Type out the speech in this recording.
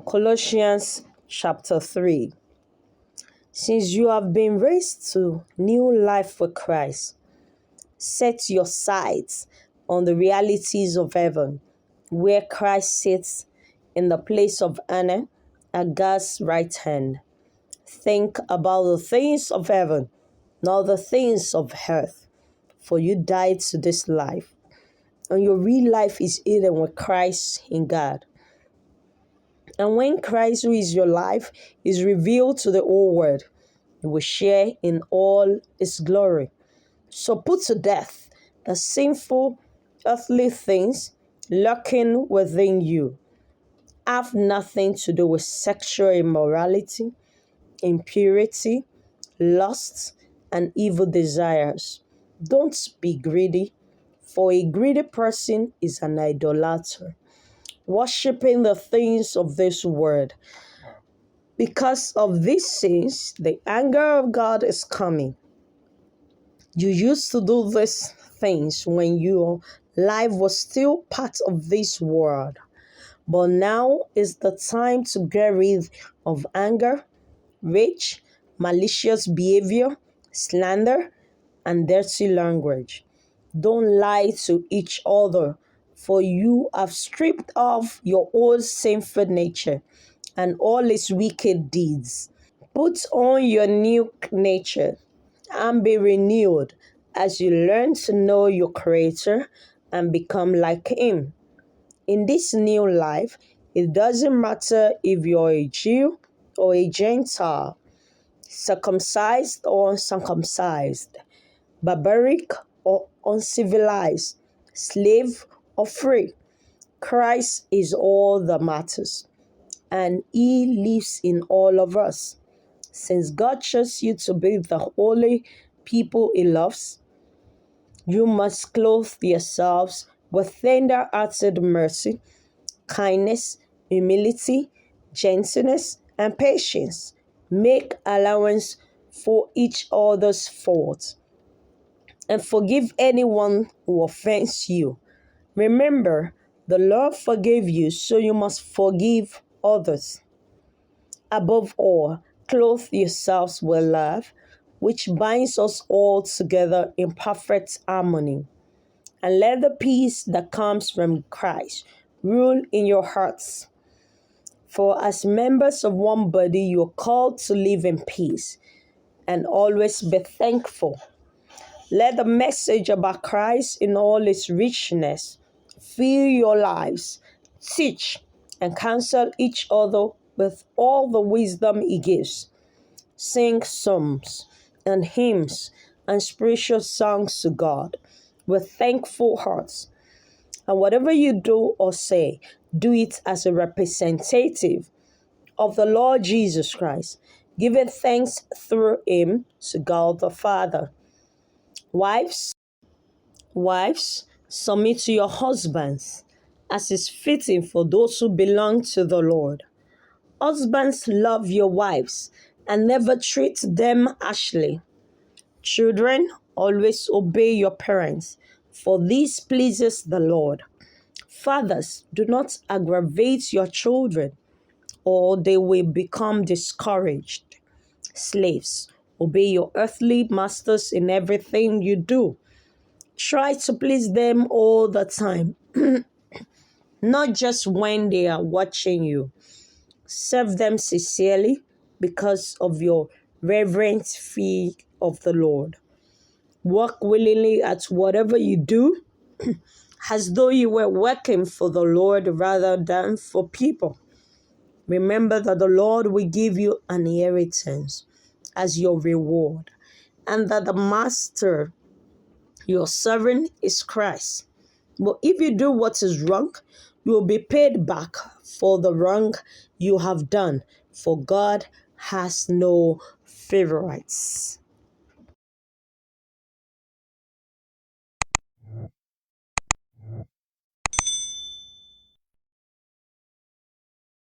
Colossians chapter 3. Since you have been raised to new life with Christ, set your sights on the realities of heaven, where Christ sits in the place of honor at God's right hand. Think about the things of heaven, not the things of earth, for you died to this life, and your real life is hidden with Christ in God. And when Christ, who is your life, is revealed to the whole world, you will share in all his glory. So put to death the sinful earthly things lurking within you. Have nothing to do with sexual immorality, impurity, lust, and evil desires. Don't be greedy, for a greedy person is an idolater, worshipping the things of this world. Because of these sins, the anger of God is coming. You used to do these things when your life was still part of this world. But now is the time to get rid of anger, rage, malicious behavior, slander, and dirty language. Don't lie to each other, for you have stripped off your old sinful nature and all its wicked deeds. Put on your new nature and be renewed as you learn to know your Creator and become like Him. In this new life, it doesn't matter if you're a Jew or a Gentile, circumcised or uncircumcised, barbaric or uncivilized, slave or free. Christ is all that matters, and He lives in all of us. Since God chose you to be the holy people He loves, you must clothe yourselves with tenderhearted mercy, kindness, humility, gentleness, and patience. Make allowance for each other's faults and forgive anyone who offends you. Remember, the Lord forgave you, so you must forgive others. Above all, clothe yourselves with love, which binds us all together in perfect harmony. And let the peace that comes from Christ rule in your hearts. For as members of one body, you are called to live in peace and always be thankful. Let the message about Christ in all its richness fill your lives. Teach and counsel each other with all the wisdom He gives. Sing psalms and hymns and spiritual songs to God with thankful hearts. And whatever you do or say, do it as a representative of the Lord Jesus Christ, giving thanks through Him to God the Father. Wives, submit to your husbands, as is fitting for those who belong to the Lord. Husbands, love your wives and never treat them harshly. Children, always obey your parents, for this pleases the Lord. Fathers, do not aggravate your children, or they will become discouraged. Slaves, obey your earthly masters in everything you do. Try to please them all the time, not just when they are watching you. Serve them sincerely because of your reverent fear of the Lord. Work willingly at whatever you do, as though you were working for the Lord rather than for people. Remember that the Lord will give you an inheritance as your reward, and that the master your servant is Christ. But if you do what is wrong, you will be paid back for the wrong you have done, for God has no favorites.